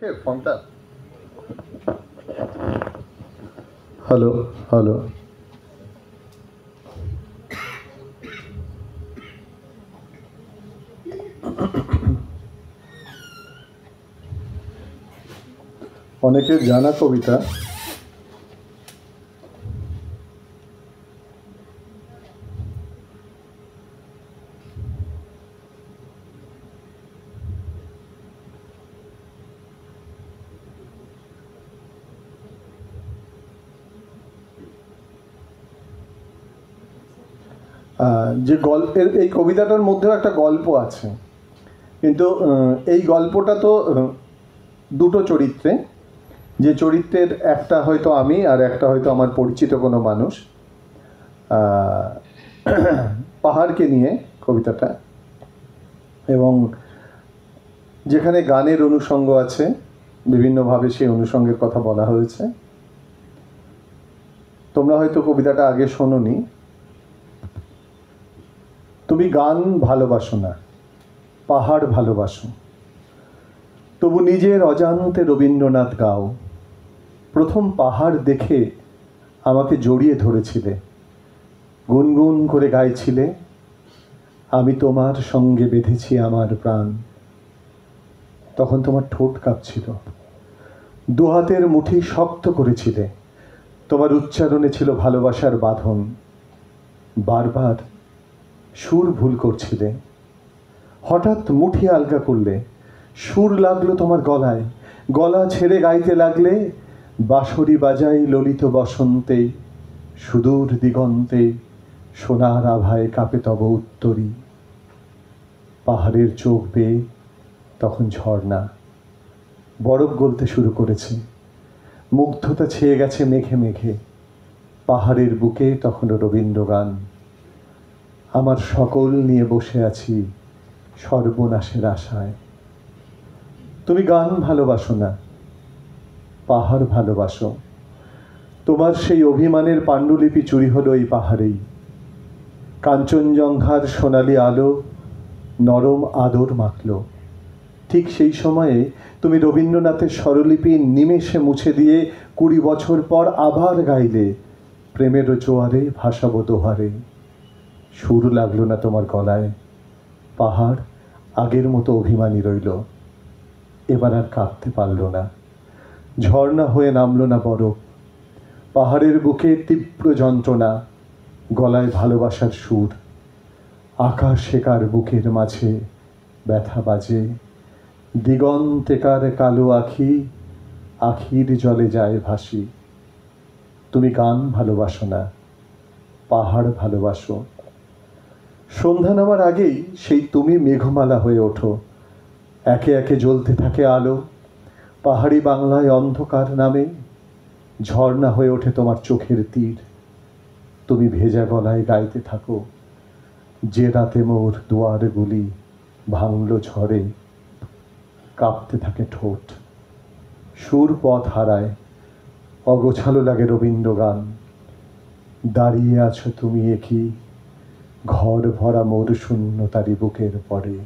ফোনটা hello hello অনেকের জানা কবিতা যে গল্পের এই কবিতাটার মধ্যেও একটা গল্প আছে, কিন্তু এই গল্পটা তো দুটো চরিত্রে, যে চরিত্রের একটা হয়তো আমি আর একটা হয়তো আমার পরিচিত কোনো মানুষ, পাহাড়কে নিয়ে কবিতাটা, এবং যেখানে গানের অনুষঙ্গ আছে, বিভিন্নভাবে সেই অনুষঙ্গের কথা বলা হয়েছে। তোমরা হয়তো কবিতাটা আগে শোনোনি। তুমি গান ভালোবাসো না, পাহাড় ভালোবাসো, তবু নিজের অজান্তে রবীন্দ্রনাথ গাও। প্রথম পাহাড় দেখে আমাকে জড়িয়ে ধরেছিলে, গুনগুন করে গাইছিলে, আমি তোমার সঙ্গে বেঁধেছি আমার প্রাণ। তখন তোমার ঠোঁট কাঁপছিল, দু হাতের মুঠি শক্ত করেছিলে, তোমার উচ্চারণে ছিল ভালোবাসার বাঁধন। বারবার সুর ভুল করছিলে, হঠাৎ মুঠি আলগা করলে, সুর লাগলো তোমার গলায়, গলা ছেড়ে গাইতে লাগলে, বাঁশরি বাজাই ললিত বসন্তে, সুদূর দিগন্তে সোনার আভায় কাঁপে তব উত্তরী। পাহাড়ের চোখ বেয়ে তখন ঝর্ণা, বরফ গলতে শুরু করেছে, মুগ্ধতা ছেয়ে গেছে মেঘে মেঘে। পাহাড়ের বুকে তখনও রবীন্দ্রগান। আমার সকল নিয়ে বসে আছি সর্বনাশের আশায়। তুমি গান ভালোবাসো না, পাহাড় ভালোবাসো, তোমার সেই অভিমানের পাণ্ডুলিপি চুরি হলো এই পাহাড়েই। কাঞ্চনজঙ্ঘার সোনালি আলো নরম আদর মাখল। ঠিক সেই সময়ে তুমি রবীন্দ্রনাথের স্বরলিপি নিমেষে মুছে দিয়ে 20 বছর পর আবার গাইলে, প্রেমের জোয়ারে ভাসাবো দোহারে। সুর লাগলো না তোমার গলায়, পাহাড় আগের মতো অভিমানী রইল, এবার আর কাঁদতে পারল না। ঝর্ণা হয়ে নামলো না বরফ, পাহাড়ের বুকে তীব্র যন্ত্রণা, গলায় ভালোবাসার সুর। আকাশ শেখার বুকের মাঝে ব্যথা বাজে, দিগন্তেকার কালো আখি, আখির জলে যায় ভাসি। তুমি গান ভালোবাসো না, পাহাড় ভালোবাসো। সন্ধ্যা নামার আগেই সেই তুমি মেঘমালা হয়ে ওঠো, একে একে জ্বলতে থাকে আলো। পাহাড়ি বাংলায় অন্ধকার নামে, ঝর্ণা হয়ে ওঠে তোমার চোখের তীর। তুমি ভেজা গলায় গাইতে থাকো, যে রাতে মোর দুয়ারগুলি ভাঙলো ঝড়ে। কাঁপতে থাকে ঠোঁট, সুর পথ হারায়, অগোছালো লাগে রবীন্দ্রগান। দাঁড়িয়ে আছো তুমি একই, ঘর ভরা মোর শূন্যতারি বুকের পরে।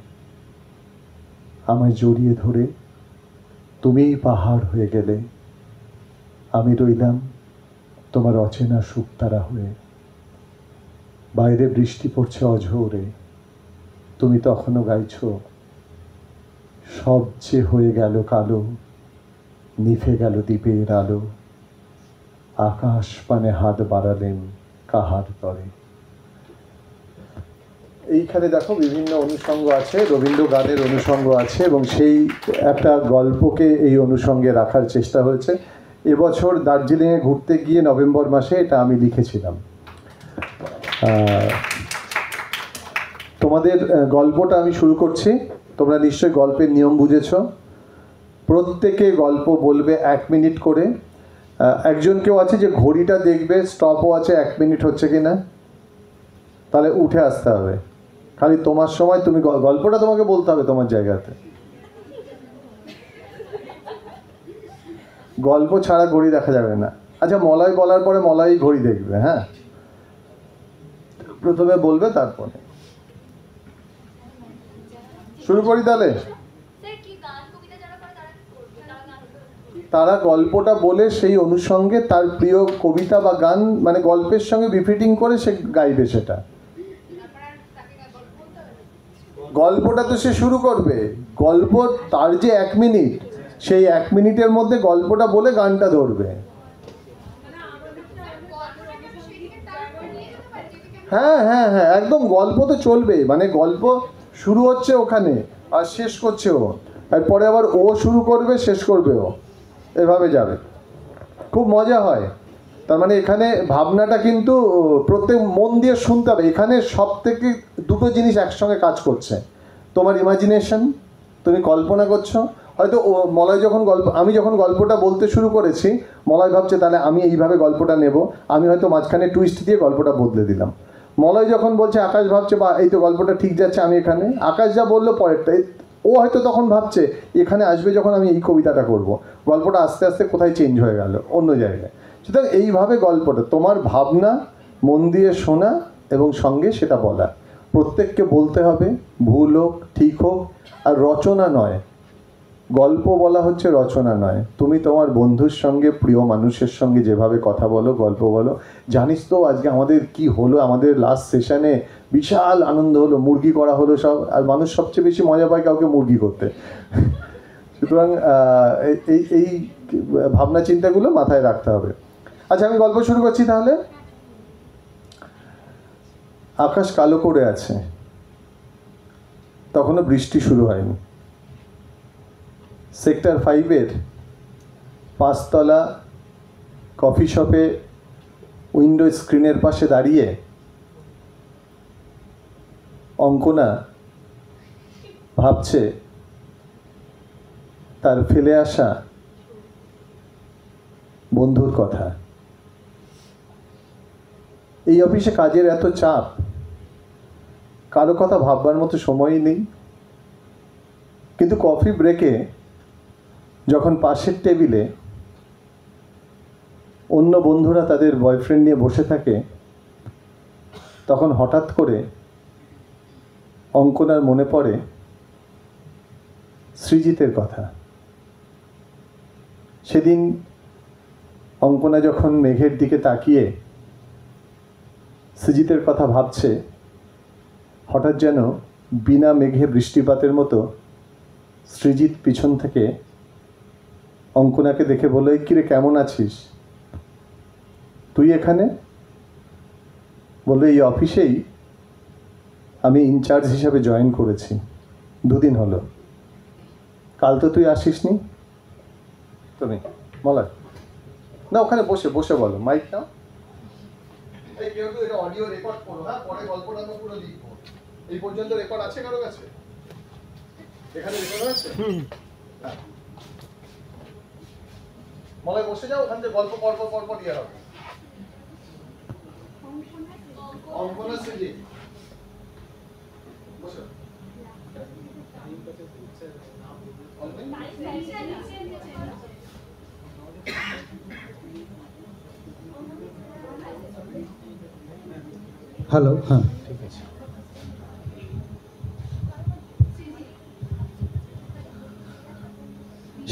আমায় জড়িয়ে ধরে তুমিই পাহাড় হয়ে গেলে, আমি রইলাম তোমার অচেনা শুকতারা হয়ে। বাইরে বৃষ্টি পড়ছে অঝোরে, তুমি তখনও গাইছো, সব যে হয়ে গেল কালো, নিভে গেল দ্বীপের আলো। আকাশ পানে হাত বাড়ালেন কাহার তরে। এইখানে দেখো বিভিন্ন অনুষঙ্গ আছে, রবীন্দ্র গানের অনুষঙ্গ আছে, এবং সেই একটা গল্পকে এই অনুষঙ্গে রাখার চেষ্টা হয়েছে। এবছর দার্জিলিংয়ে ঘুরতে গিয়ে নভেম্বর মাসে এটা আমি লিখেছিলাম। তোমাদের গল্পটা আমি শুরু করছি। তোমরা নিশ্চয়ই গল্পের নিয়ম বুঝেছ। প্রত্যেকে গল্প বলবে 1 মিনিট করে। একজন কেউ আছে যে ঘড়িটা দেখবে, স্টপও আছে 1 মিনিট হচ্ছে কি না, তাহলে উঠে আসতে হবে। খালি তোমার সময় তুমি গল্পটা তোমাকে বলতে হবে তোমার জায়গাতে। গল্প ছাড়া ঘড়ি দেখা যাবে না। আচ্ছা, মলয় বলার পরে মলয় ঘড়ি দেখবে। হ্যাঁ, প্রথমে বলবে, তারপরে শুরু করি। তাহলে তারা গল্পটা বলে সেই অনুষঙ্গে তার প্রিয় কবিতা বা গান মানে গল্পের সঙ্গে বিফিটিং করে সে গাইবে সেটা। গল্পটা তো সে শুরু করবে, গল্প তার যে 1 মিনিট, সেই 1 মিনিটের মধ্যে গল্পটা বলে গানটা ধরবে। হ্যাঁ হ্যাঁ হ্যাঁ, একদম গল্প তো চলবে, মানে গল্প শুরু হচ্ছে ওখানে আর শেষ করছে ও, এরপরে আবার ও শুরু করবে শেষ করবে ও, এভাবে যাবে, খুব মজা হয়। তার মানে এখানে ভাবনাটা কিন্তু প্রত্যেক মন দিয়ে শুনতে হবে। এখানে সব থেকে দুটো জিনিস একসঙ্গে কাজ করছে, তোমার ইমাজিনেশন, তুমি কল্পনা করছো। হয়তো ও মলয় যখন আমি যখন গল্পটা বলতে শুরু করেছি, মলয় ভাবছে তাহলে আমি এইভাবে গল্পটা নেব, আমি হয়তো মাঝখানে টুইস্ট দিয়ে গল্পটা বদলে দিলাম। মলয় যখন বলছে, আকাশ ভাবছে বা এই তো গল্পটা ঠিক যাচ্ছে, আমি এখানে আকাশ যা বললো পরেরটা, ও হয়তো তখন ভাবছে এখানে আসবে যখন আমি এই কবিতাটা করব, গল্পটা আস্তে আস্তে কোথায় চেঞ্জ হয়ে গেল অন্য জায়গায়। সুতরাং এইভাবে গল্পটা তোমার ভাবনা, মন দিয়ে শোনা এবং সঙ্গে সেটা বলা, প্রত্যেককে বলতে হবে, ভুল হোক ঠিক হোক। আর রচনা নয়, গল্প বলা হচ্ছে রচনা নয়। তুমি তোমার বন্ধুর সঙ্গে, প্রিয় মানুষের সঙ্গে যেভাবে কথা বলো, গল্প বলো। জানিস তো আজকে আমাদের কি হলো, আমাদের লাস্ট সেশনে বিশাল আনন্দ হলো, মুরগি করা হলো সব, আর মানুষ সবচেয়ে বেশি মজা পায় কাউকে মুরগি করতে। সুতরাং এই এই ভাবনা চিন্তাগুলো মাথায় রাখতে হবে। আচ্ছা, আমি গল্প শুরু করছি তাহলে। আকাশ কালো করে আছে, তখনও বৃষ্টি শুরু হয়নি। সেক্টর 5-এর 5তলা কফি শপে উইন্ডো স্ক্রিনের পাশে দাঁড়িয়ে অঙ্কনা ভাবছে তার ফেলে আসা বন্ধুর কথা। এই অফিসে কাজের এত চাপ, কারো কথা ভাববার মতো সময়ই নেই। কিন্তু কফি ব্রেকে যখন পাশের টেবিলে অন্য বন্ধুরা তাদের বয়ফ্রেন্ড নিয়ে বসে থাকে, তখন হঠাৎ করে অঙ্কনার মনে পড়ে সৃজিতের কথা। সেদিন অঙ্কনা যখন মেঘের দিকে তাকিয়ে সৃজিতের কথা ভাবছে, হঠাৎ যেন বিনা মেঘে বৃষ্টিপাতের মতো সৃজিত পিছন থেকে অঙ্কনাকে দেখে বলল, কিরে কেমন আছিস, তুই এখানে? বললো, এই অফিসেই আমি ইনচার্জ হিসাবে জয়েন করেছি, 2 দিন হলো। কাল তো তুই আসিসনি। তুমি মলয় না, ওখানে বসে বসে বলো, মাইক নাও। এই কেউ তো এটা অডিও রেকর্ড করো, হ্যাঁ, পরে গল্পটা আমরা পুরো লিখবো। এই পর্যন্ত রেকর্ড আছে কারো কাছে? এখানে রেকর্ড আছে? হ্যাঁ, মলয় বসে যাও, ওখান থেকে গল্প পরপর ইয়ে হবে। অঙ্কনা সৃজিত বসো। হ্যালো, হ্যাঁ ঠিক আছে।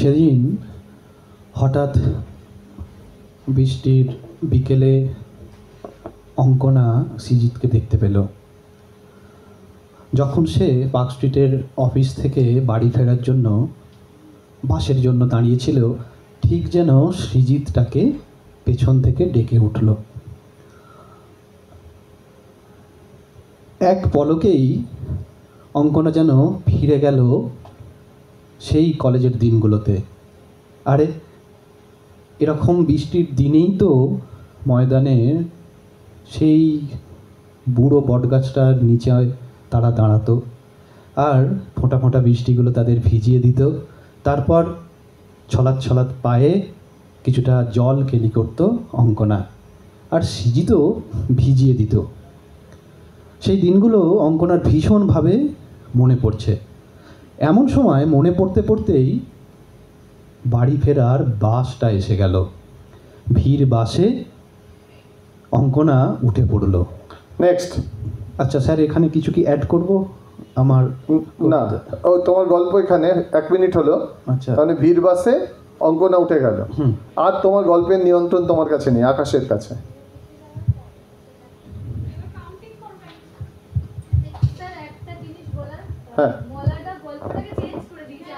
সেদিন হঠাৎ বৃষ্টির বিকেলে অঙ্কনা সৃজিতকে দেখতে পেল। যখন সে পার্ক স্ট্রিটের অফিস থেকে বাড়ি ফেরার জন্য বাসের জন্য দাঁড়িয়েছিল, ঠিক যেন সৃজিত তাকে পেছন থেকে ডেকে উঠল। এক পলকেই অঙ্কনা যেন ফিরে গেল সেই কলেজের দিনগুলোতে। আরে এরকম বৃষ্টির দিনেই তো ময়দানে সেই বুড়ো বটগাছটার নিচে তারা দাঁড়াতো, আর ফোঁটা ফোঁটা বৃষ্টিগুলো তাদের ভিজিয়ে দিত। তারপর ছলাৎ ছলাৎ পায়ে কিছুটা জল কেলি করত অঙ্কনা, আর সৃজিতও ভিজিয়ে দিত। সেই দিনগুলো অঙ্কনার ভীষণভাবে মনে পড়ছে। এমন সময় মনে পড়তে পড়তেই বাড়ি ফেরার বাসটা এসে গেল। ভিড় বাসে অঙ্কনা উঠে পড়ল। নেক্সট। আচ্ছা স্যার, এখানে কিছু কি অ্যাড করব? আমার না, ও তোমার গল্প এখানে 1 মিনিট হলো। আচ্ছা, তাহলে ভিড় বাসে অঙ্কনা উঠে গেল, আর তোমার গল্পের নিয়ন্ত্রণ তোমার কাছে নেই, আকাশের কাছে। হ্যাঁ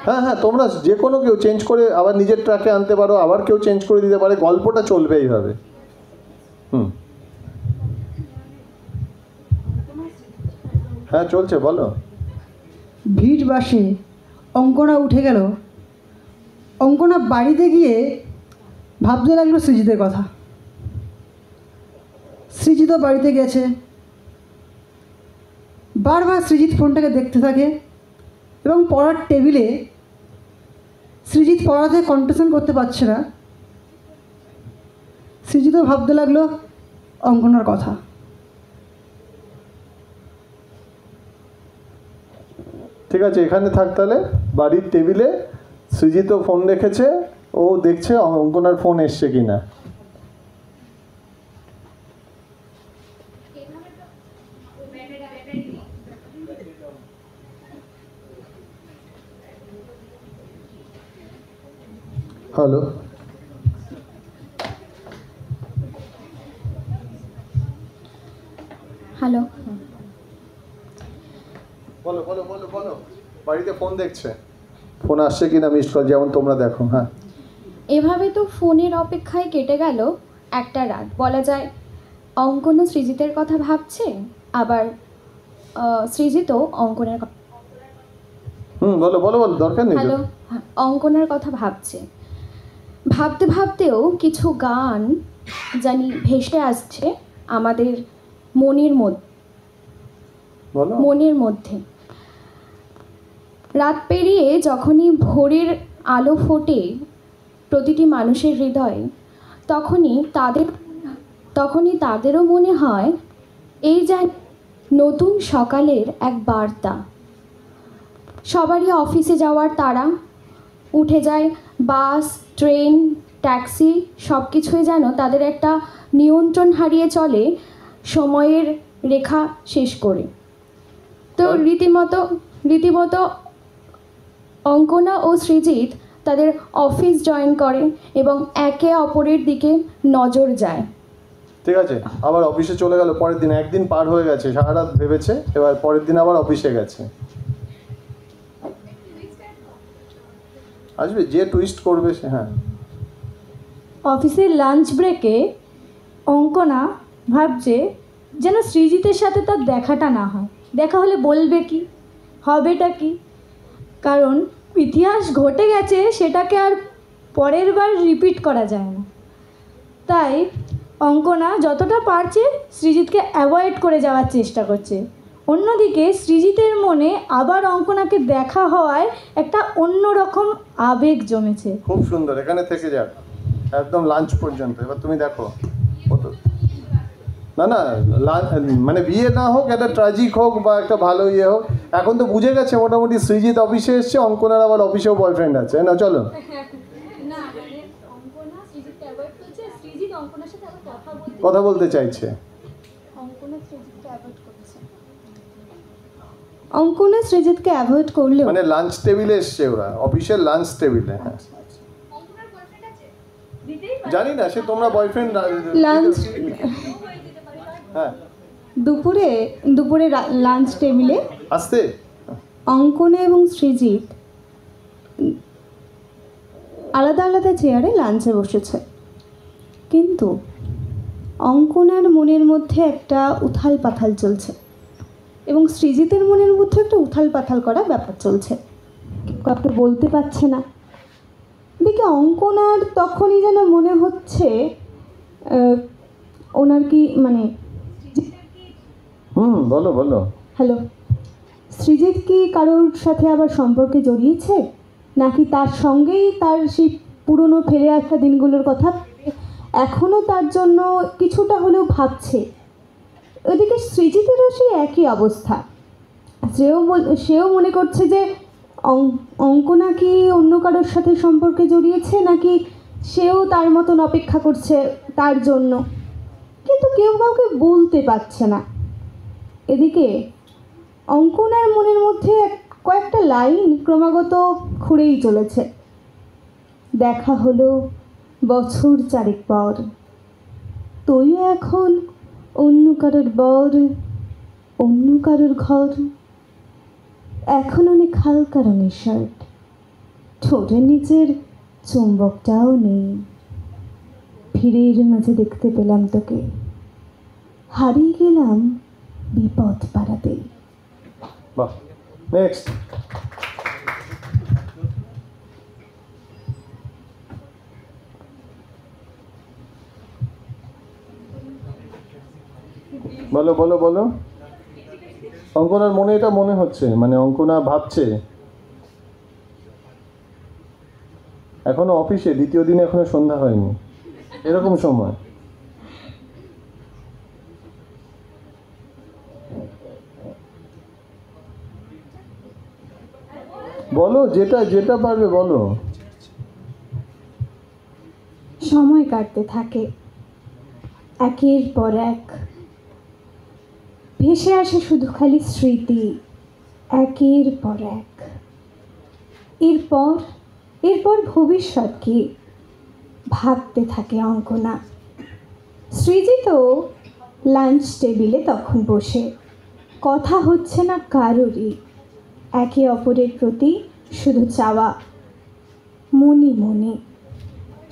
হ্যাঁ হ্যাঁ, তোমরা যে কোনো কেউ চেঞ্জ করে আবার নিজের ট্র্যাকে আনতে পারো, আবার কেউ চেঞ্জ করে দিতে পারে, গল্পটা চলবে এইভাবে। হ্যাঁ চলছে, বলো। ভিড় বাসে অঙ্কনা উঠে গেল। অঙ্কনা বাড়িতে গিয়ে ভাবতে লাগলো সৃজিতের কথা। সৃজিতও বাড়িতে গেছে। বারবার সৃজিত ফোনটাকে দেখতে থাকে এবং পড়ার টেবিলে সৃজিত পড়াতে কন্টেশন করতে পারছে না। সৃজিতও ভাবতে লাগলো অঙ্কনার কথা। ঠিক আছে, এখানে থাক তাহলে। বাড়ির টেবিলে সৃজিতও ফোন রেখেছে, ও দেখছে অঙ্কনার ফোন এসছে কিনা। হ্যালো, হ্যালো, বলো বলো বলো বলো। বাড়িতে ফোন দেখছে, ফোন আসছে কিনা মিসড কল, যেমন তোমরা দেখো। হ্যাঁ, এভাবে তো ফোনের অপেক্ষায় কেটে গেল একটা রাত বলা যায়। অঙ্কনও সৃজিতের কথা ভাবছে, আবার সৃজিতও অঙ্কনের কথা। বলো বলো বলো, দরকার নেই। হ্যালো, অঙ্কনার কথা ভাবছে। ভাবতে ভাবতেও কিছু গান জানি ভেসে আসছে আমাদের মনের মধ্যে। বলো। মনের মধ্যে রাত পেরিয়ে যখনই ভোরের আলো ফোটে প্রতিটি মানুষের হৃদয়ে, তখনই তাদেরও মনে হয় এই যা নতুন সকালের এক বার্তা। সবারই অফিসে যাওয়ার তাড়া, উঠে যায় বাস, ট্রেন, ট্যাক্সি, সব কিছুই যেন তাদের একটা নিয়ন্ত্রণ হারিয়ে চলে সময়ের রেখা শেষ করে। তো রীতিমতো অঙ্কনা ও সৃজিত তাদের অফিস জয়েন করে এবং একে অপরের দিকে নজর যায়। ঠিক আছে, আবার অফিসে চলে গেল। পরের দিন, একদিন পার হয়ে গেছে, সারা রাত ভেবেছে, এবার পরের দিন আবার অফিসে গেছে। আসবে যে টুইস্ট করবে সে। হ্যাঁ, অফিসের লাঞ্চ ব্রেকে অঙ্কনা ভাবছে যেন সৃজিতের সাথে তার দেখাটা না হয়। দেখা হলে বলবে কি, হবেটা কি? কারণ ইতিহাস ঘটে গেছে, সেটাকে আর পরের বার রিপিট করা যায় না। তাই অঙ্কনা যতটা পারছে সৃজিতকে অ্যাভয়েড করে যাওয়ার চেষ্টা করছে। অন্যদিকে সৃজিতের মনে আবার অঙ্কনাকে দেখা হওয়ায় একটা অন্যরকম আবেগ জমেছে। খুব সুন্দর, এখানে থেকে যাক একদম লাঞ্চ পর্যন্ত। এবার তুমি দেখো, না মানে বিয়ে না হোক, একটা ট্র্যাজিক হোক বা একটা ভালো ইয়ে হোক, এখন তো বুঝে গেছে মোটামুটি সৃজিত অফিসে এসছে, অঙ্কনার আবার অফিসেও বয়ফ্রেন্ড আছে। না চলো, কথা বলতে চাইছে। অঙ্কনা সৃজিতকে অ্যাভয়েড করলেও মানে লাঞ্চ টেবিলে এসছে ওরা, অফিসের লাঞ্চ টেবিলে। হ্যাঁ, জানি না, সে তোমরা বয়ফ্রেন্ড লাঞ্চ হ্যাঁ দুপুরে লাঞ্চ টেবিলে আসতে অঙ্কনা এবং সৃজিত আলাদা আলাদা চেয়ারে লাঞ্চে বসেছে। কিন্তু অঙ্কনার মনের মধ্যে একটা উথাল পাথাল চলছে এবং সৃজিতের মনের মধ্যে একটা উথাল পাথাল করা ব্যাপার চলছে। কাউকে বলতে পারছে না। এদিকে অঙ্কনার তখনই যেন মনে হচ্ছে ওনার কি মানে বলো বলো। হ্যালো, সৃজিত কি কারোর সাথে আবার সম্পর্কে জড়িয়েছে, নাকি তার সঙ্গেই তার সেই পুরনো ফেলে আসা দিনগুলোর কথা এখনও তার জন্য কিছুটা হলেও ভাবছে। ওদিকে সৃজিতেরও সেই একই অবস্থা। সেও মনে করছে যে অঙ্কনা কি অন্য কারোর সাথে সম্পর্কে জড়িয়েছে, নাকি সেও তার মতন অপেক্ষা করছে তার জন্য, কিন্তু কেউ কাউকে বলতে পারছে না। এদিকে অঙ্কনার মনের মধ্যে কয়েকটা লাইন ক্রমাগত ঘুরেই চলেছে। দেখা হলো বছর 4 পর। তুইও এখন অন্য কারোর বর, অন্য কারোর ঘর। এখন অনেক হালকা রঙের শার্ট, ঠোঁটের নিচের চুম্বকটাও নেই। ভিড়ের মাঝে দেখতে পেলাম তোকে, হারিয়ে গেলাম বিপদ পাড়াতে। বাহ, নেক্সট। বলো বলো বলো। অঙ্কনার মনে এটা মনে হচ্ছে, মানে অঙ্কনা ভাবছে এখনো অফিসে, দ্বিতীয় দিনে এখনো সন্ধ্যা হয়নি, এরকম সময়। বলো, যেটা যেটা পারবে বলো। সময় কাটতে থাকে একের পর এক, ভেসে আসে শুধু খালি স্মৃতি একের পর এক। এরপর এরপর ভবিষ্যৎ কি ভাবতে থাকে অঙ্কনা। সৃজিতও লাঞ্চ টেবিলে তখন বসে, কথা হচ্ছে না কারোরই, একে অপরের প্রতি শুধু চাওয়া মনে মনে।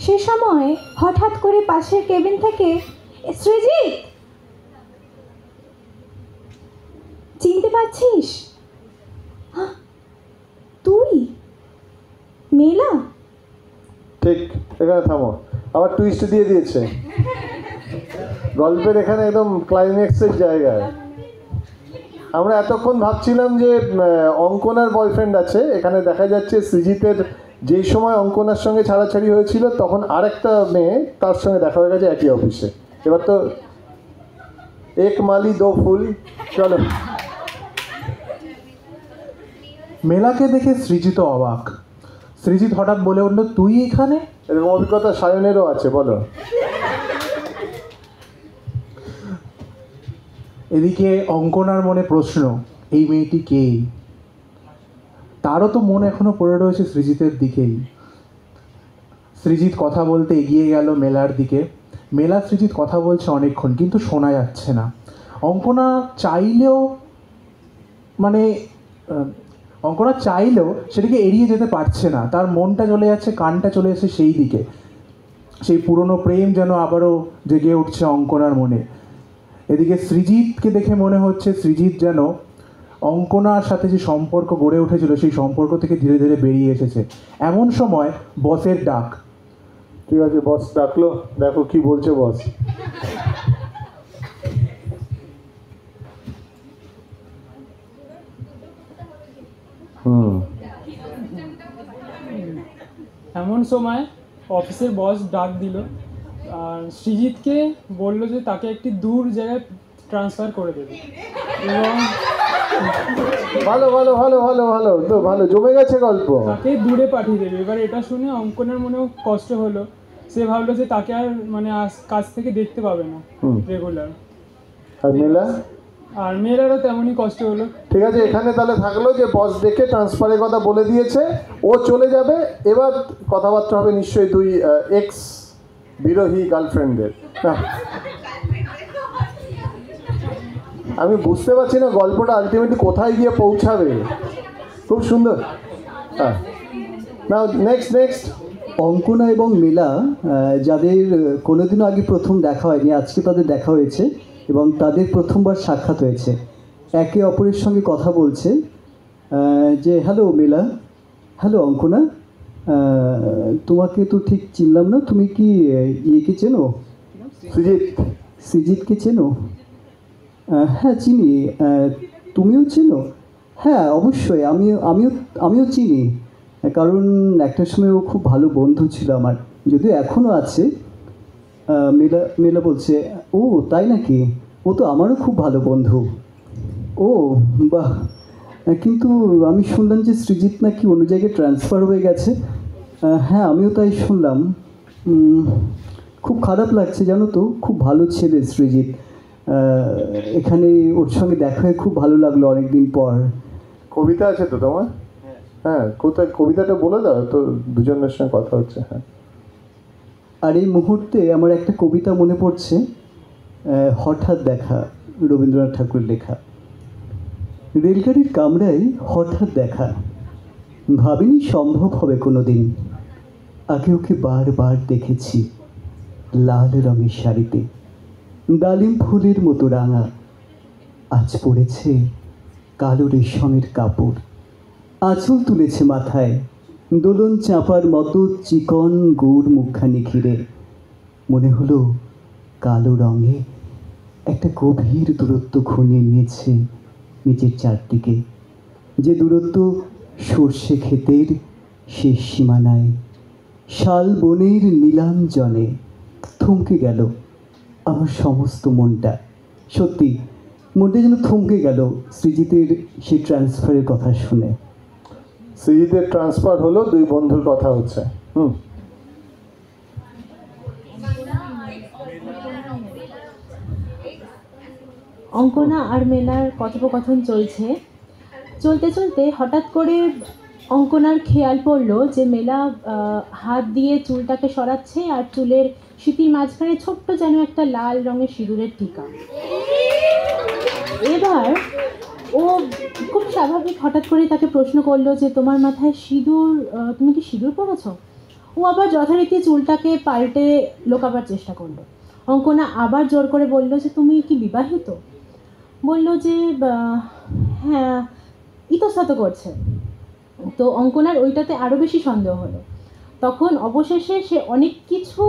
সে সময় হঠাৎ করে পাশের কেবিন থেকে, সৃজিত, চিনতে পারছিস? তুই মেলা? ঠিক, এখানে থামো, আবার টুইস্ট দিয়ে দিয়েছে গল্পের এখানে, একদম ক্লাইম্যাক্সের জায়গায়। আমরা এতক্ষণ ভাবছিলাম যে অঙ্কনার বয়ফ্রেন্ড আছে, এখানে দেখা যাচ্ছে সৃজিতের যেই সময় অঙ্কনার সঙ্গে ছাড়াছাড়ি হয়েছিল তখন আরেকটা মেয়ে তার সঙ্গে দেখা হয়ে গেছে একই অফিসে। এবার তো এক মালি দো ফুল। চলো। মেলাকে দেখে সৃজিত অবাক। সৃজিত হঠাৎ বলে উঠল, তুই এখানে? এরকম অভিজ্ঞতা সায়নেরও আছে, বলো। এদিকে অঙ্কনার মনে প্রশ্ন, এই মেয়েটি কে? তারও তো মন এখনো পড়ে রয়েছে সৃজিতের দিকেই। সৃজিত কথা বলতে এগিয়ে গেল মেলার দিকে। মেলা সৃজিত কথা বলছে অনেকক্ষণ, কিন্তু শোনা যাচ্ছে না। অঙ্কনা চাইলেও সেটিকে এড়িয়ে যেতে পারছে না। তার মনটা চলে যাচ্ছে, কানটা চলে যাচ্ছে সেই দিকে। সেই পুরনো প্রেম যেন আবারও জেগে উঠছে অঙ্কনার মনে। এদিকে সৃজিতকে দেখে মনে হচ্ছে সৃজিত যেন অঙ্কনার সাথে যে সম্পর্ক গড়ে উঠেছিল সেই সম্পর্ক থেকে ধীরে ধীরে বেরিয়ে এসেছে। এমন সময় বসের ডাক। ঠিক আছে, বস ডাকলো, দেখো কি বলছে বস। এমন সময় অফিসের বস ডাক দিল আর সৃজিতকে বলল যে তাকে একটি দূর জায়গায় ট্রান্সফার করে দেবে এবং ভালো ভালো ভালো ভালো ভালো তো, ভালো জমে গেছে গল্প। তাকে দূরে পাঠিয়ে দেবে। এবার এটা শুনে অঙ্কনের মনেও কষ্ট হলো। সে ভাবলো যে তাকে আর কাজ থেকে দেখতে পাবে না রেগুলার। আর মেলা? আর মেয়েরারও তেমনই কষ্ট হলো। ঠিক আছে, এখানে তাহলে থাকলো যে বস দেখে ট্রান্সফারের কথা বলে দিয়েছে, ও চলে যাবে। এবার কথাবার্তা হবে নিশ্চয়ই দুই এক্স বিরোহী গার্লফ্রেন্ডের। আমি বুঝতে পারছি না গল্পটা আলটিমেটলি কোথায় গিয়ে পৌঁছাবে। খুব সুন্দর। হ্যাঁ, নাও নেক্সট। অঙ্কনা এবং মেলা, যাদের কোনোদিনও আগে প্রথম দেখা হয়নি, আজকে তাদের দেখা হয়েছে এবং তাদের প্রথমবার সাক্ষাৎ হয়েছে। একে অপরের সঙ্গে কথা বলছে যে, হ্যালো মেলা, হ্যালো অঙ্কনা, তোমাকে তো ঠিক চিনলাম না, তুমি কি ইয়েকে চেনো? সৃজিতকে চেনো? হ্যাঁ চিনি। তুমিও চেনো? হ্যাঁ অবশ্যই, আমিও চিনি, কারণ একটা সময় ও খুব ভালো বন্ধু ছিল আমার, যদিও এখনও আছে। মেলা বলছে, ও তাই নাকি, ও তো আমারও খুব ভালো বন্ধু। ও বাহ, কিন্তু আমি শুনলাম যে সৃজিত নাকি অন্য জায়গায় ট্রান্সফার হয়ে গেছে। হ্যাঁ আমিও তাই শুনলাম। খুব খারাপ লাগছে জানো তো, খুব ভালো ছেলে সৃজিত। এখানে ওর সঙ্গে দেখা হয়ে খুব ভালো লাগলো অনেকদিন পর। কবিতা আছে তো তোমার? হ্যাঁ, কোথায় কবিতাটা বলে দাও তো, দুজনের সঙ্গে কথা হচ্ছে। হ্যাঁ, আর এই মুহূর্তে আমার একটা কবিতা মনে পড়ছে, হঠাৎ দেখা, রবীন্দ্রনাথ ঠাকুরের লেখা। রেলগাড়ির কামরায় হঠাৎ দেখা, ভাবিনি সম্ভব হবে কোনো দিন। আগে ওকে বারবার দেখেছি লাল রঙের শাড়িতে, ডালিম ফুলের মতো রাঙা। আজ পড়েছে কালো রেশমের কাপড়, আঁচল তুলেছে মাথায়, দোলন চাপার মতো চিকন গুড় মুখখানি ঘিরে। মনে হলো কালো রঙে একটা গভীর দূরত্ব ঘনিয়ে নিয়েছে নিজের চারদিকে, যে দূরত্ব সর্ষে ক্ষেতের শেষ সীমানায়, শাল বনের নীলাঞ্জনে। থমকে গেল আমার সমস্ত মনটা, সত্যি মনটা যেন থমকে গেল সৃজিতের সেই ট্রান্সফারের কথা শুনে। সৃজিতের ট্রান্সফার হলো, দুই বন্ধুর কথা হচ্ছে। অঙ্কনা আর মেলার কথোপকথন চলছে, চলতে চলতে হঠাৎ করে অঙ্কনার খেয়াল পড়লো যে মেলা হাত দিয়ে চুলটাকে সরাচ্ছে, আর চুলের সিঁথির মাঝখানে ছোট্ট যেন একটা লাল রঙের সিঁদুরের টিকা। এবার ও খুব স্বাভাবিক হঠাৎ করে তাকে প্রশ্ন করলো যে তোমার মাথায় সিঁদুর, তুমি কি সিঁদুর পরেছ? ও আবার যথারীতি চুলটাকে পাল্টে লোকাবার চেষ্টা করলো। অঙ্কনা আবার জোর করে বলল যে তুমি কি বিবাহিত? বলল যে হ্যাঁ, ইতস্তত করছে। তো অঙ্কনার ওইটাতে আরও বেশি সন্দেহ হলো। তখন অবশেষে সে অনেক কিছু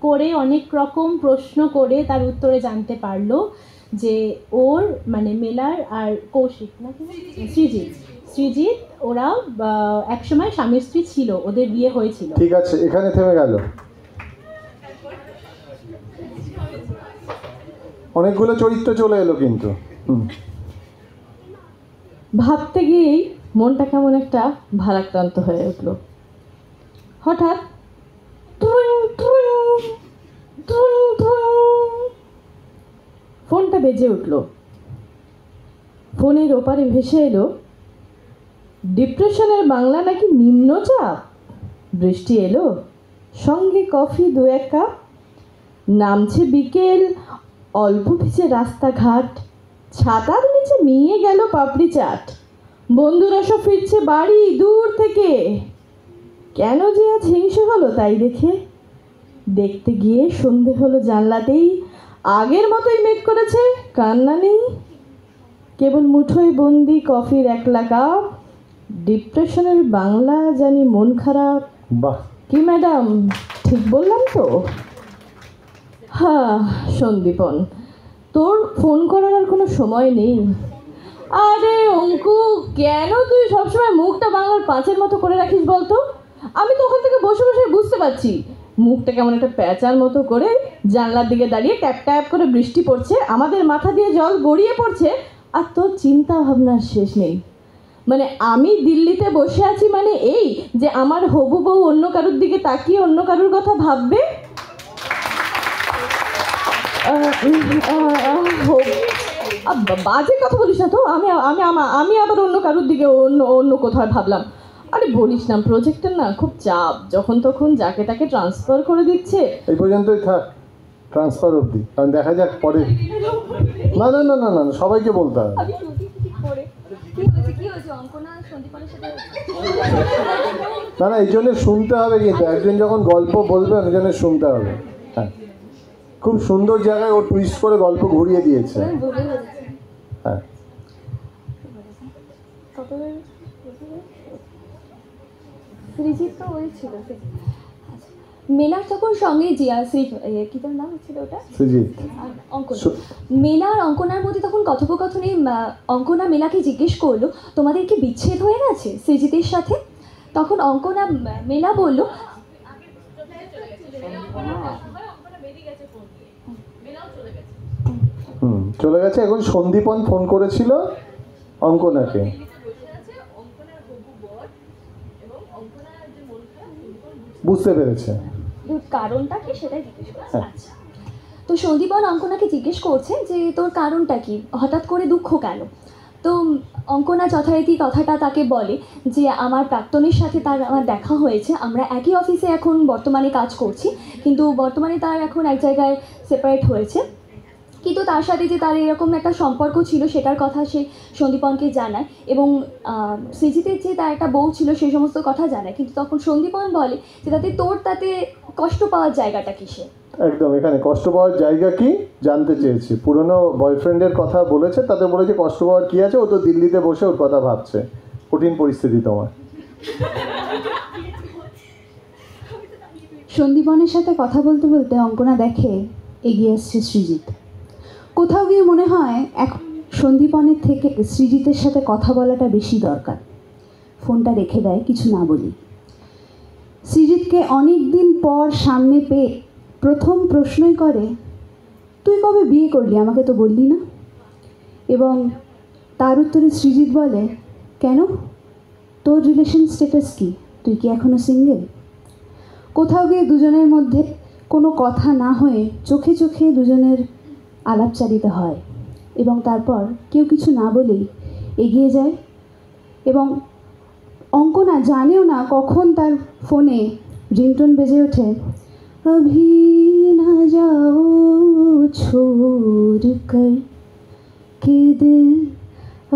করে, অনেক রকম প্রশ্ন করে তার উত্তরে জানতে পারলো যে ওর মানে মেলার আর কৌশিক নাকি সৃজিত ওরা একসময় স্বামী স্ত্রী ছিল, ওদের বিয়ে হয়েছিল। ঠিক আছে, এখানে থেমে গেল। অনেকগুলো চরিত্র চলে এলো কিন্তু। ভাবতে গিয়েই মনটা কেমন একটা ভারাক্রান্ত হয়ে উঠল। হঠাৎ ফোনটা বেজে উঠল। ফোনের ওপারে ভেসে এলো, ডিপ্রেশনের বাংলা নাকি নিম্নচাপ, বৃষ্টি এলো, সঙ্গে কফি 2-1 কাপ, নামছে বিকেল, অল্প ভিজে রাস্তাঘাট, ছাতার নিচে নিয়ে গেল পাপড়ি চাট, বন্ধুরা সব ফিরছে বাড়ি দূর থেকে। কেন যে আজ হিংসে হলো তাই দেখে, দেখতে গিয়ে সন্ধে হলো জানলাতেই, আগের মতোই মেঘ করেছে, কান্না নেই, কেবল মুঠোয় বন্দি কফির 1 কাপ, ডিপ্রেশনের বাংলা জানি মন খারাপ। বাহ, কি ম্যাডাম ঠিক বললাম তো? হ্যাঁ সন্দীপন, তোর ফোন করার আর কোনো সময় নেই। আরে অঙ্কু, কেন তুই সবসময় মুখটা বাংলার 5-এর মতো করে রাখিস বলতো? আমি তো ওখান থেকে বসে বসে বুঝতে পারছি মুখটা কেমন একটা প্যাঁচার মতো করে, জানলার দিকে দাঁড়িয়ে ট্যাপ ট্যাপ করে বৃষ্টি পড়ছে, আমাদের মাথা দিয়ে জল গড়িয়ে পড়ছে, আর তোর চিন্তা ভাবনার শেষ নেই। মানে আমি দিল্লিতে বসে আছি মানে এই যে আমার হবু বউ অন্য কারোর দিকে তাকিয়ে অন্য কারোর কথা ভাববে? বাজে কথা বলিস না তো। আমি আবার অন্য কারোর দিকে অন্য কোথাও ভাবলাম? আরে বলিস না, প্রজেক্টের না খুব চাপ, যখন তখন যাকে তাকে ট্রান্সফার করে দিচ্ছে। এই পর্যন্তই থাক, ট্রান্সফার অবধি, কারণ দেখা যাক পরে। না না না না না, সবাইকে বলতে হবে। না না, এই জন্য শুনতে হবে, কিন্তু একজন যখন গল্প বলবে ওই জন্য শুনতে হবে। হ্যাঁ, খুব সুন্দর জায়গায় ও টুইস্ট করে গল্প ঘুরিয়ে দিয়েছে। হ্যাঁ, সৃজিত তো ওই ছিল মেলার তখন সঙ্গে জিয়া কি তার নাম ছিল ওটা, সৃজিত অঙ্কনা। মেলা আর অঙ্কনার মধ্যে তখন কথোপকথনে অঙ্কনা মেলাকে জিজ্ঞেস করলো তোমাদের কি বিচ্ছেদ হয়ে গেছে সৃজিতের সাথে? তখন অঙ্কনা মেলা বলল চলে গেছে। এখন সন্দীপন ফোন করেছিল অঙ্কনাকে, বুঝতে পেরেছে কারণটা কি সেটাই জিজ্ঞেস করছে। আচ্ছা, তো সন্দীপন অঙ্কনাকে জিজ্ঞেস করছে যে তোর কারণটা কি, হঠাৎ করে দুঃখ কেন? তো অঙ্কনা যথারীতি কথাটা তাকে বলে যে আমার প্রাক্তনের সাথে তার আমার দেখা হয়েছে, আমরা একই অফিসে এখন বর্তমানে কাজ করছি, কিন্তু বর্তমানে তার এখন এক জায়গায় সেপারেট হয়েছে। কিন্তু তার সাথে যে তার এরকম একটা সম্পর্ক ছিল সেটার কথা সে সন্দীপনকে জানায়, এবং সৃজিতের যে তার একটা বউ ছিল সেই সমস্ত কথা জানায়। কিন্তু তখন সন্দীপন বলে যে তাতে কষ্ট পাওয়ার জায়গাটা কিসে। একদম, এখানে কষ্ট পাওয়ার জায়গা কি জানতে চেয়েছি। পুরনো বয়ফ্রেন্ডের কথা বলেছে, তাতে বলেছে কষ্ট পাওয়ার কি আছে, ও তো দিল্লিতে বসে ওর কথা ভাবছে। কঠিন পরিস্থিতি তোমার। সন্দীপনের সাথে কথা বলতে বলতে অঙ্কনা দেখে এগিয়ে আসছে সৃজিত। কোথাও গিয়ে মনে হয় এখন সন্দীপনের থেকে সৃজিতের সাথে কথা বলাটা বেশি দরকার। ফোনটা রেখে দেয় কিছু না বলি। সৃজিতকে অনেক দিন পর সামনে পেয়ে প্রথম প্রশ্নই করে, তুই কবে বিয়ে করলি, আমাকে তো বললি না। এবং তার উত্তরে সৃজিত বলে, কেন, তোর রিলেশন স্ট্যাটাস কি, তুই কি এখনও সিঙ্গেল? কোথাও গিয়ে দুজনের মধ্যে কোনো কথা না হয়ে চোখে চোখে দুজনের আলাপচারিতা হয়, এবং তারপর কেউ কিছু না বলেই এগিয়ে যায়। এবং অঙ্কনা জানেও না কখন তার ফোনে রিংটোন বেজে ওঠে, अभी ना जाओ छोड़ कर के दिल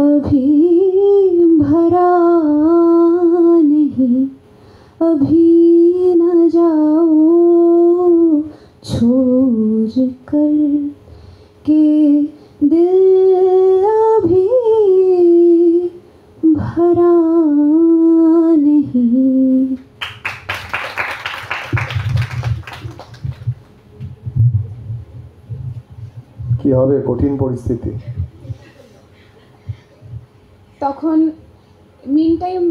अभी भरा नहीं, अभी ना जाओ छोड़ कर के दिल अभी भरा नहीं। কি হবে, কঠিন পরিস্থিতি। তখন মিন টাইম,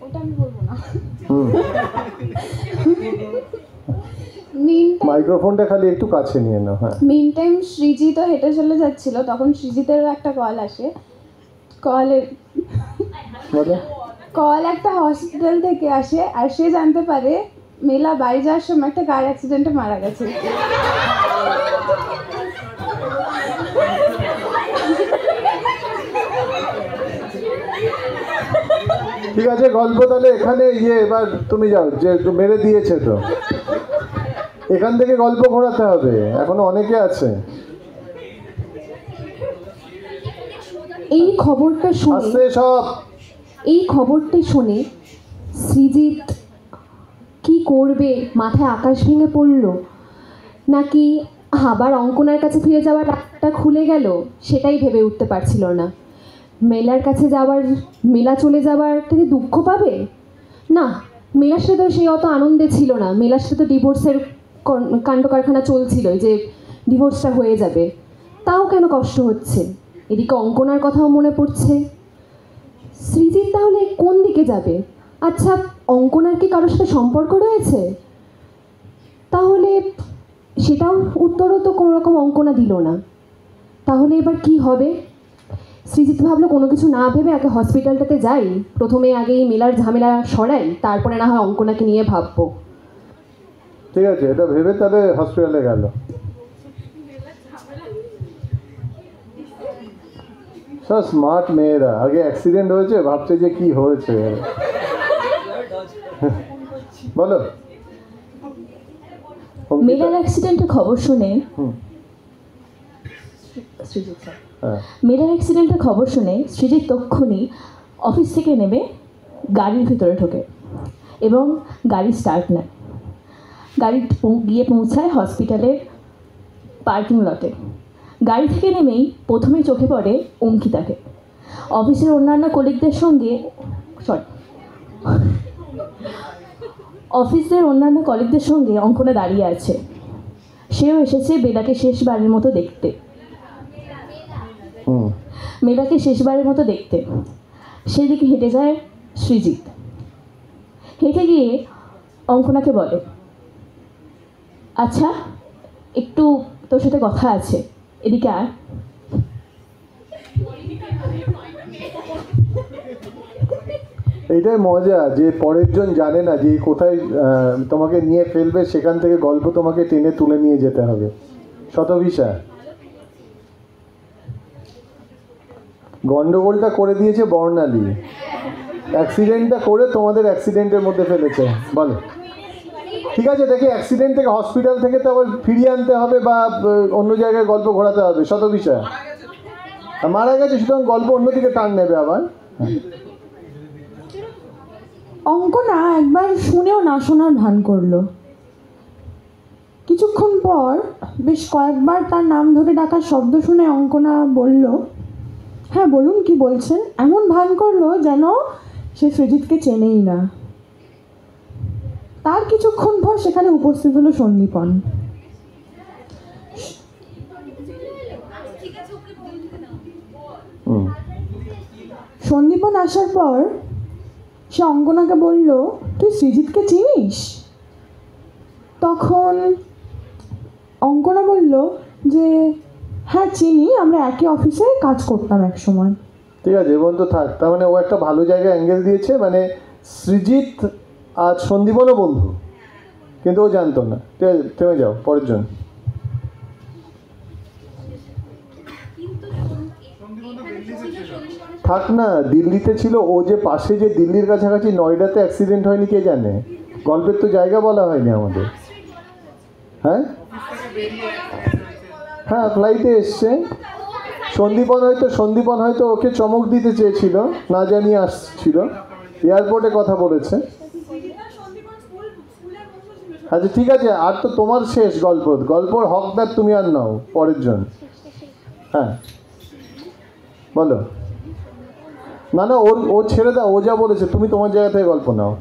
ওটা আমি বলবো না। মাইক্রোফোনটা খালি একটু কাছে নিয়ে নাও। হ্যাঁ, মিন টাইম সৃজিতও হেঁটে চলে যাচ্ছিল, তখন সৃজিতেরও একটা কল আসে। কল একটা হসপিটাল থেকে আসে, আর সে জানতে পারে মেলা বাড়ি যাওয়ার সময় একটা কার অ্যাক্সিডেন্টে মারা গেছে। ঠিক আছে, গল্প তাহলে এখানে এবার তুমি যাও, যে মেরে দিয়েছে তো এখান থেকে গল্প ঘোরাতে হবে, এখনো অনেকে আছে। এই খবরটা শুনে সৃজিত কি করবে, মাথায় আকাশ ভেঙে পড়ল, নাকি আবার অঙ্কনার কাছে ফিরে যাওয়ার রাস্তা খুলে গেল সেটাই ভেবে উঠতে পারছিল না। মেলার কাছে মেলা চলে যাওয়ার থেকে দুঃখ পাবে না, মেলার সাথে তো সে অত আনন্দে ছিল না। মেলার সাথে তো ডিভোর্সের কাণ্ড কারখানা চলছিল, যে ডিভোর্সটা হয়ে যাবে, তাও কেন কষ্ট হচ্ছে। এদিকে অঙ্কনার কথাও মনে পড়ছে। সৃজিত তাহলে কোন দিকে যাবে? আচ্ছা, অঙ্কনার কি কারোর সাথে সম্পর্ক রয়েছে? তাহলে সেটাও উত্তরও তো কোনো রকম অঙ্কনা দিল না। তাহলে এবার কি হবে? সৃজিত ভাবলো কোনো কিছু না ভেবে আগে হসপিটালটাতে যাই, প্রথমে আগেই মেলার ঝামেলা সরাই, তারপরে না হয় অঙ্কনাকে নিয়ে ভাববো। ঠিক আছে, এটা ভেবে তাহলে হসপিটালে গেল। সব স্মার্ট মেয়েরা, আগে অ্যাক্সিডেন্ট হয়েছে ভাবছে যে কি হয়েছে। বলো। মেলার অ্যাক্সিডেন্টের খবর শুনে সৃজিত তক্ষুনি অফিস থেকে নেমে গাড়ির ভিতরে ঢোকে এবং গাড়ি স্টার্ট নেয়। গাড়ি গিয়ে পৌঁছায় হসপিটালের পার্কিং লটে। গাড়ি থেকে নেমেই প্রথমেই চোখে পড়ে অঙ্কিতাকে। অফিসের অন্যান্য কলিগদের সঙ্গে অঙ্কনা দাঁড়িয়ে আছে। সেও এসেছে বেলাকে শেষবারের মতো দেখতে। সেদিকে হেঁটে যায় সৃজিত। হেঁটে গিয়ে অঙ্কনাকে বলে, আচ্ছা একটু তোর সাথে কথা আছে, এদিকে আর। এইটাই মজা, যে পরের জন জানে না যে কোথায় তোমাকে নিয়ে ফেলবে, সেখান থেকে গল্প তোমাকে টেনে তুলে নিয়ে যেতে হবে। শতভিসা গন্ডগোলটা করে দিয়েছে বর্ণালী, অ্যাক্সিডেন্টটা করে তোমাদের অ্যাক্সিডেন্টের মধ্যে ফেলেছে। বলো, ঠিক আছে, দেখি অ্যাক্সিডেন্ট থেকে হসপিটাল থেকে তো আবার ফিরিয়ে আনতে হবে বা অন্য জায়গায় গল্প ঘোরাতে হবে, শত বিষয়। মারা গেছে, সুতরাং গল্প অন্যদিকে টান নেবে আবার। অঙ্কনা একবার শুনেও না শোনার ভান করলো। কিছুক্ষণ পর বেশ কয়েকবার তার নাম ধরে ডাকার শব্দ শুনে অঙ্কনা বলল, হ্যাঁ বলুন, কি বলছেন? এমন ভান করলো যেন সে সৃজিতকে চেনেই না। তার কিছুক্ষণ পর সেখানে উপস্থিত হলো সন্দীপন। সন্দীপন আসার পর সে অঙ্কনাকে বলল, তুই সৃজিতকে চিনিস? তখন অঙ্কনা বলল যে হ্যাঁ চিনি, আমরা একই অফিসে কাজ করতাম এক সময়। ঠিক আছে, এবং তো থাক, তার মানে ও একটা ভালো জায়গায় অ্যাঙ্গেল দিয়েছে, মানে সৃজিত আর সন্দীপনও বন্ধু, কিন্তু ও জানতো না। ঠিক আছে, থেমে যাও, পরের জন। থাক না, দিল্লিতে ছিল ও, যে পাশে যে দিল্লির কাছাকাছি নয়ডাতে অ্যাক্সিডেন্ট হয়নি কে জানে? গল্পের তো জায়গা বলা হয়নি আমাদের। হ্যাঁ হ্যাঁ, ফ্লাইটে এসছে। সন্দীপন হয়তো ওকে চমক দিতে চেয়েছিল, না জানিয়ে আসছিল, এয়ারপোর্টে কথা বলেছে। আচ্ছা ঠিক আছে, আর তো তোমার শেষ গল্পর হকদার তুমি আর নাও, পরের জন। হ্যাঁ বলো। না না, ও ছেড়ে দাও, ও যা বলেছে, তুমি তোমার জায়গা থেকে গল্প নাও।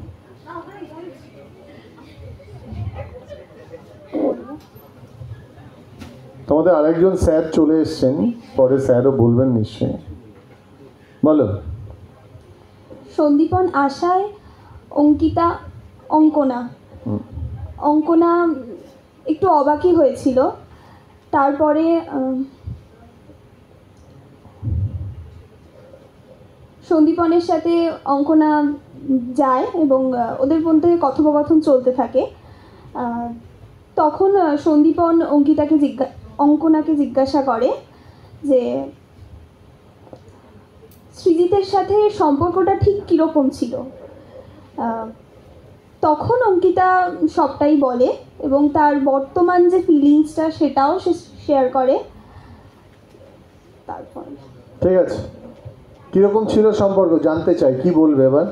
তোমাদের আরেকজন স্যার চলে এসছেন, পরে স্যারও বলবেন নিশ্চয়ই। বলো। সন্দীপন আশায় অঙ্কনা একটু অবাকই হয়েছিল। তারপরে সন্দীপনের সাথে অঙ্কনা যায় এবং ওদের মধ্যে কথোপকথন চলতে থাকে। তখন সন্দীপন অঙ্কনাকে জিজ্ঞাসা করে যে সৃজিতের সাথে সম্পর্কটা ঠিক কীরকম ছিল। তখন অঙ্কিতা সবটাই বলে এবং তার বর্তমান যে ফিলিংসটা সেটাও সে শেয়ার করে। তারপর ঠিক আছে, কীরকম ছিল সম্পর্ক জানতে চাই, কি বলবে এবার?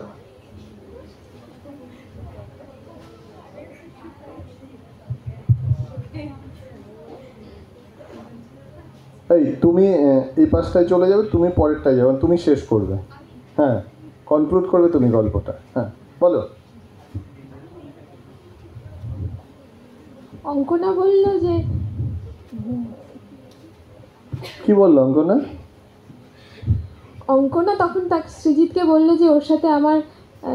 এই তুমি এই পাশটায় চলে যাবে, তুমি পরেরটায় যাবে, তুমি শেষ করবে। হ্যাঁ, কনক্লুড করবে তুমি গল্পটা। হ্যাঁ বলো। অঙ্কনা বলল যে, কি বললো অঙ্কনা? অঙ্কনা তখন তাকে সৃজিতকে বললো যে ওর সাথে আমার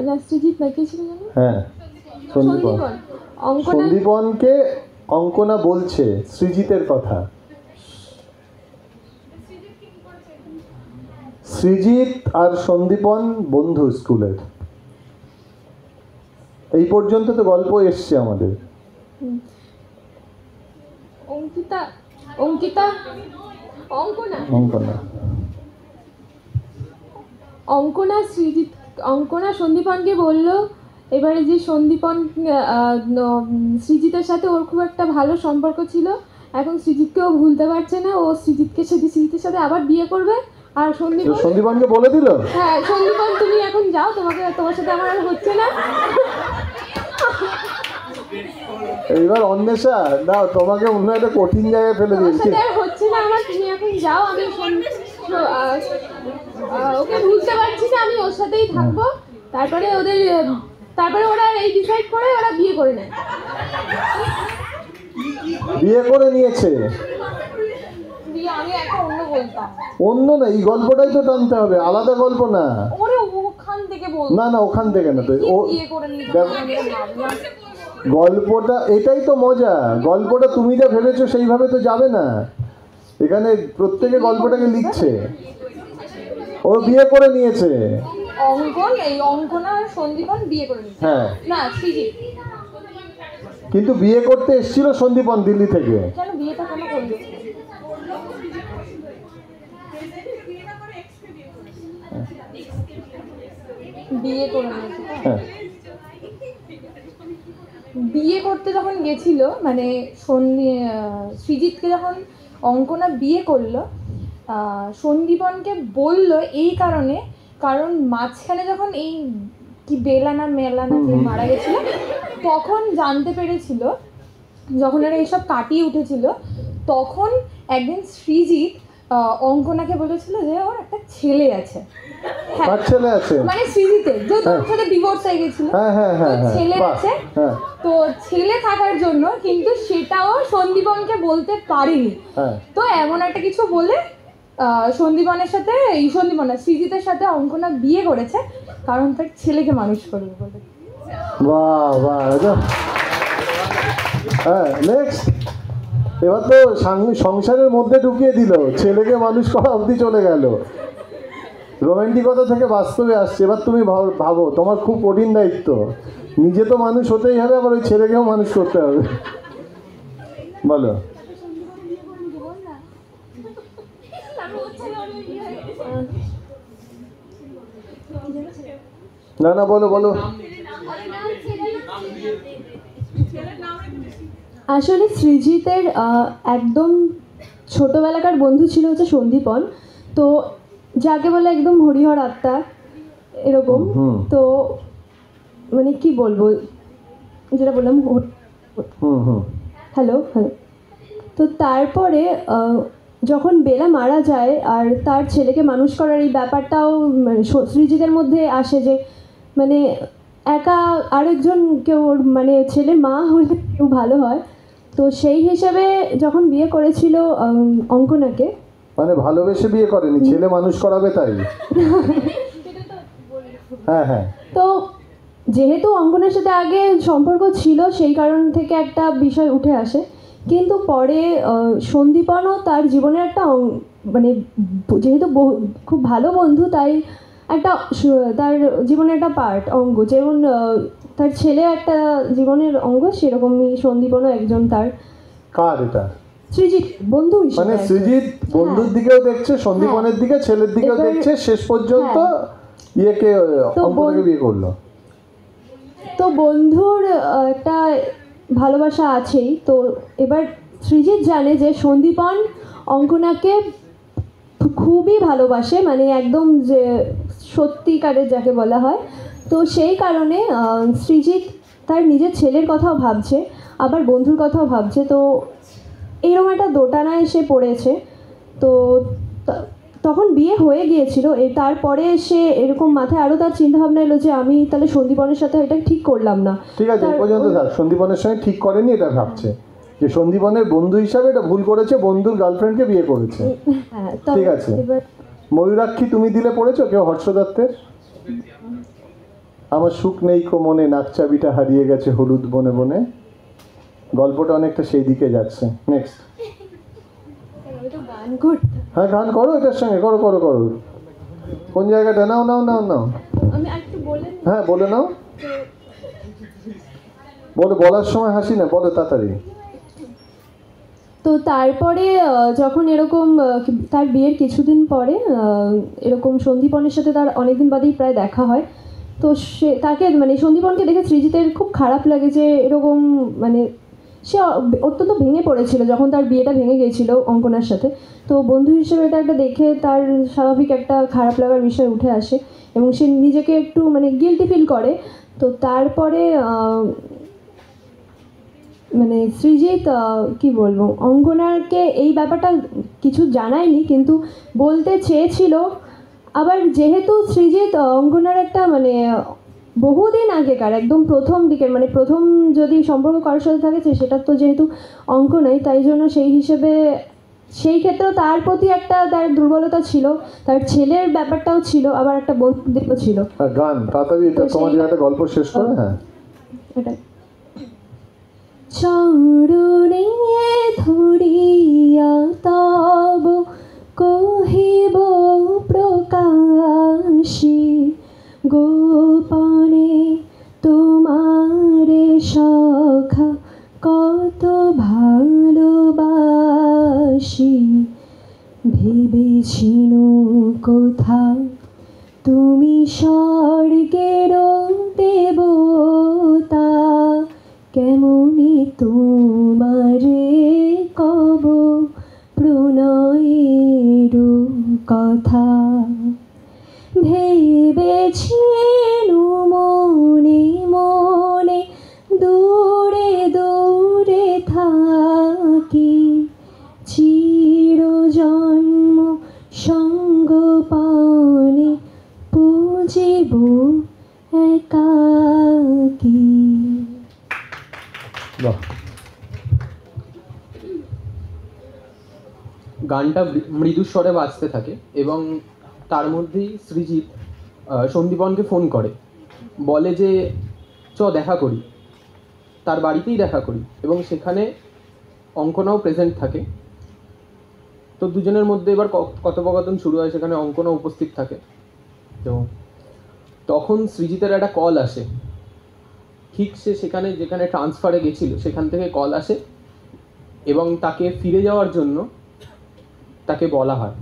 না, সৃজিত না, কে ছিল জানো? হ্যাঁ সন্দীপন। সন্দীপনকে অঙ্কনা বলছে সৃজিতের কথা। সৃজিত আর সন্দীপন বন্ধু স্কুলের, এই পর্যন্ত তো গল্প এসছে আমাদের। অঙ্কনা সন্দীপনকে বলল এবারে যে সন্দীপন সৃজিতের সাথে ওর খুব একটা ভালো সম্পর্ক ছিল, এখন সৃজিতকেও ভুলতে পারছে না, ও সৃজিতের সাথে আবার বিয়ে করবে। আর সন্দীপনকে বলে দিল, হ্যাঁ সন্দীপন তুমি এখন যাও, তোমার সাথে আমার আর হচ্ছে না। এইবার অন্বেষা দাও, তোমাকে অন্য একটা কঠিন জায়গায় ফেলে দিয়েছি। হচ্ছে না আমার, তুমি এখন যাও, আমি ওকে ভুলতে পারছি না, আমি ওর সাথেই থাকবো। তারপরে ওরা এই ডিসাইড করে ওরা বিয়ে করে নেয়। বিয়ে করে নিয়েছে? আমি একটা অন্য বলতাম, অন্য না, এই গল্পটাই তো টানতে হবে, আলাদা গল্প না। ওখান থেকে না না, ওখান থেকে না, তো ও গল্পটা, এটাই তো মজা। গল্পটা তুমি যা ভেবেছো সেইভাবে তো যাবে না, এখানে প্রত্যেকে গল্পটাকে লিখছে। ও বিয়ে করে নিয়েছে, অঙ্কনা আর সন্দীপন বিয়ে করে নিয়েছে। হ্যাঁ না সৃজিত, কিন্তু বিয়ে করতে এসেছিল সন্দীপন দিল্লি থেকে। কেন বিয়েটা কেন করলো? বিয়ে করে নিয়েছে। হ্যাঁ বিয়ে করতে যখন গেছিল, মানে সৃজিতকে যখন অঙ্কনা বিয়ে করলো, সন্দীপনকে বলল এই কারণে, কারণ মাঝখানে যখন এই কি বেলা না মারা গেছিল, তখন জানতে পেরেছিল, যখন এরা এইসব কাটিয়ে উঠেছিল, তখন একদিন সৃজিত অঙ্কনাকে বলেছিল যে ওর একটা ছেলে আছে। হ্যাঁ, কার ছেলে আছে? মানে সৃজিতের, যে তোর সাথে ডিভোর্স হয়ে গেছিল, ছেলে আছে। তো ছেলে থাকার জন্য কিন্তু সেটাও সন্দীপনকে বলতে পারেনি। তো এমন একটা কিছু বলে সন্দীপনের সাথে, সৃজিতের সাথে অঙ্কনা বিয়ে করেছে, কারণ তার ছেলেকে মানুষ করবে বলে। বাহ বাহ, হ্যাঁ নেক্সট। এবার তো সংসারের মধ্যে ঢুকিয়ে দিল, ছেলেকে মানুষ করা অবধি চলে গেল, রোমান্টিকতা থেকে বাস্তবে আসছে। এবার তুমি ভাবো, তোমার খুব কঠিন দায়িত্ব, নিজে তো মানুষ হতেই হবে, আবার ওই ছেলেকেও মানুষ করতে হবে। বলো। না না, বলো বলো। আসলে সৃজিতের একদম ছোটোবেলাকার বন্ধু ছিল হচ্ছে সন্দীপন, তো যাকে বলে একদম হরিহর আত্মা এরকম। তো মানে কি বলবো, যেটা বললাম, হ্যালো হ্যালো। তো তারপরে যখন বেলা মারা যায় আর তার ছেলেকে মানুষ করার এই ব্যাপারটাও মানে সৃজিতের মধ্যে আসে, যে মানে একা আরেকজন কেউ মানে ছেলের মা হলে কেউ ভালো হয়। তো সেই হিসেবে যখন বিয়ে করেছিল অঙ্কনাকে, মানে ভালোবেসে বিয়ে করেনি, ছেলে মানুষ করাবে তাই। হ্যাঁ হ্যাঁ। তো যেহেতু অঙ্কনার সাথে আগে সম্পর্ক ছিল, সেই কারণ থেকে একটা বিষয় উঠে আসে। কিন্তু পরে সন্দীপনও তার জীবনের একটা মানে যেহেতু খুব ভালো বন্ধু, তাই একটা তার জীবনের একটা পার্ট, অঙ্গ, যেমন তার ছেলে একটা জীবনের অঙ্গ, সেরকমই সন্দীপনও একজন তার। কার এটা? সৃজিত বন্ধু হিসেবে। মানে সৃজিত বন্ধুর দিকেও দেখছে, সন্দীপনের দিকে, ছেলের দিকেও দেখছে, শেষ পর্যন্ত ইয়েকে অঙ্কনাকে বিয়ে করলো। তো বন্ধুর একটা ভালোবাসা আছেই। তো এবার সৃজিত জানে যে সন্দীপন অঙ্কনাকে খুবই ভালোবাসে, মানে একদম যে সত্যিকারের যাকে বলা হয়। তো সেই কারণে সৃজিত তার নিজের ছেলের কথাও ভাবছে, আবার বন্ধুর কথাও ভাবছে। তো এইরকম একটা দোটানায় সে পড়েছে। তো তখন বিয়ে হয়ে গিয়েছিল, তারপরে সে এরকম মাথায় আরও তার চিন্তাভাবনা এলো যে আমি তাহলে সন্দীপনের সাথে এটা ঠিক করলাম না। ঠিক আছে, এই পর্যন্ত থাক। সন্দীপনের সঙ্গে ঠিক করেনি এটা ভাবছে, যে সন্দীপনের বন্ধু হিসাবে এটা ভুল করেছে, বন্ধুর গার্লফ্রেন্ডকে বিয়ে করেছে। হ্যাঁ ঠিক আছে। ময়ূরাক্ষী তুমি দিলে পড়েছো কেউ? হর্ষ দত্তের আমার সুখ নেই কো মনে, নাকচাবিটা হারিয়ে গেছে হলুদ বনে বনে। গল্পটা অনেকটা সেই দিকে যাচ্ছে। নেক্সট। হ্যাঁ গান করো, এটার সঙ্গে করো করো করো। কোন জায়গাটা? নাও নাও নাও নাও। হ্যাঁ বলে নাও, বলো, বলার সময় হাসি না, বলো তাড়াতাড়ি। তো তারপরে যখন এরকম তার বিয়ের কিছুদিন পরে এরকম সন্দীপনের সাথে তার অনেকদিন বাদেই প্রায় দেখা হয়। তো সে তাকে মানে সন্দীপনকে দেখে সৃজিতের খুব খারাপ লাগে, যে এরকম মানে সে অত্যন্ত ভেঙে পড়েছিল যখন তার বিয়েটা ভেঙে গিয়েছিল অঙ্কনার সাথে। তো বন্ধু হিসেবে এটা একটা দেখে তার স্বাভাবিক একটা খারাপ লাগার বিষয় উঠে আসে, এবং সে নিজেকে একটু মানে গিল্টি ফিল করে। তো তারপরে মানে সৃজিত কি বলবো, অঙ্কনাকে এই ব্যাপারটা কিছু জানায়নি, কিন্তু বলতে চেয়েছিল। আবার যেহেতু সৃজিত অঙ্কনার একটা মানে বহুদিন আগেকার একদম প্রথম দিকের, মানে প্রথম যদি সম্পর্ক কারোর সাথে থাকে সেটা তো যেহেতু অঙ্কনাই, তাই জন্য সেই হিসেবে সেই ক্ষেত্রেও তার প্রতি একটা তার দুর্বলতা ছিল, তার ছেলের ব্যাপারটাও ছিল, আবার একটা বন্ধুর দিকও ছিল। গান তাড়াতাড়ি, এটা তোমার একটা গল্প শেষ করে। হ্যাঁ এটা চরণে ধরিয়া তব কহিব প্রকাশী, গোপনে তোমারে সখা কত ভালোবাসি, ভেবেছিনু কোথা তুমি স্বর্গেরও দেবতা, কেমনে তোমারে কব প্রণয়ের কথা। ভেবেছি মনে মনে দূরে দূরে থাকি, চিরজন্ম সঙ্গপানে পুজিব একাকী। বাহ, গানটা মৃদু স্বরে বাজতে থাকে এবং তার মধ্যেই সৃজিত সন্দীপনকে ফোন করে, বলে যে দেখা করি, তার বাড়িতেই দেখা করি, এবং সেখানে অঙ্কনাও প্রেজেন্ট থাকে। তো দুজনের মধ্যে এবার কথোপকথন শুরু হয়, সেখানে অঙ্কনা উপস্থিত থাকে। তো তখন সৃজিতের একটা কল আসে, ঠিক সে সেখানে যেখানে ট্রান্সফারে গেছিল সেখান থেকে কল আসে এবং তাকে ফিরে যাওয়ার জন্য তাকে বলা হয়।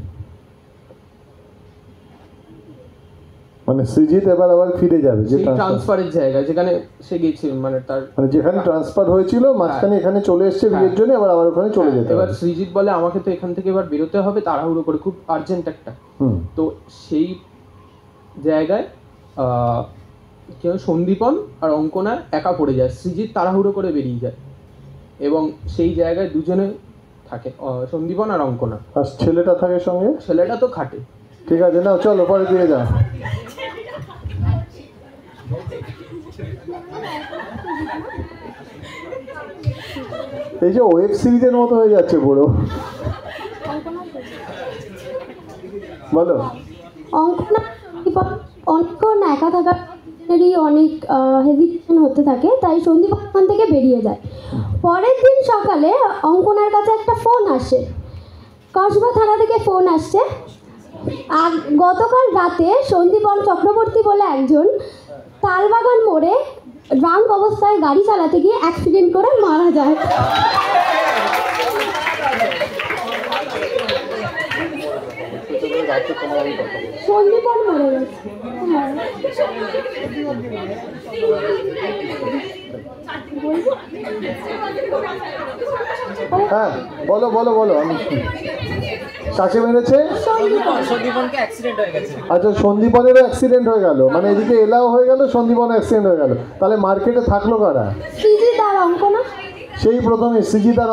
মানে সৃজিত এবার আবার ফিরে যাবে যে ট্রান্সফারের জায়গায় যেখানে সে গেছিল, মানে তার মানে যেখানে ট্রান্সফার হয়েছিল মাঝখানে এখানে চলে এসেছে বিয়ের জন্য, আবার ওখানে চলে যেতে। এবার সৃজিত বলে আমাকে তো এখান থেকে এবার বেরোতে হবে তাড়াহুড়ো করে, খুব আর্জেন্ট একটা। তো সেই জায়গায় কেউ সন্দীপন আর অঙ্কনা একা পড়ে যায়, সৃজিত তাড়াহুড়ো করে বেরিয়ে যায় এবং সেই জায়গায় দুজনে থাকে, সন্দীপন আর অঙ্কনা। আর ছেলেটা থাকে সঙ্গে? ছেলেটা তো খাটে। ঠিক আছে, নাও চলো পরে দিয়ে যাও। এই যে ওয়েব সিরিজের মতো হয়ে যাচ্ছে পুরো। বলো। অনেকক্ষণ একা থাকারই অনেক হেজিটেশন হতে থাকে, তাই সন্দীপ ওখান থেকে বেরিয়ে যায়। পরের দিন সকালে অঙ্কনার কাছে একটা ফোন আসে, কসবা থানা থেকে ফোন আসছে। আর গতকাল রাতে সন্দীপন চক্রবর্তী বলে একজন তালবাগান মোড়ে ড্রাঙ্ক অবস্থায় গাড়ি চালাতে গিয়ে অ্যাক্সিডেন্ট করে মারা যায়। সন্দীপন মরে গেছে। হ্যাঁ বলো বলো বলো, আমি কাকে মেরেছে? আচ্ছা, সন্দীপনেরও অ্যাক্সিডেন্ট হয়ে গেল, মানে এদিকে এলাও হয়ে গেল, সন্দীপনের অ্যাক্সিডেন্ট হয়ে গেল। তাহলে মার্কেটে থাকলো কারা? সৃজিত আর অঙ্কনা। সেই প্রথমে সৃজিত আর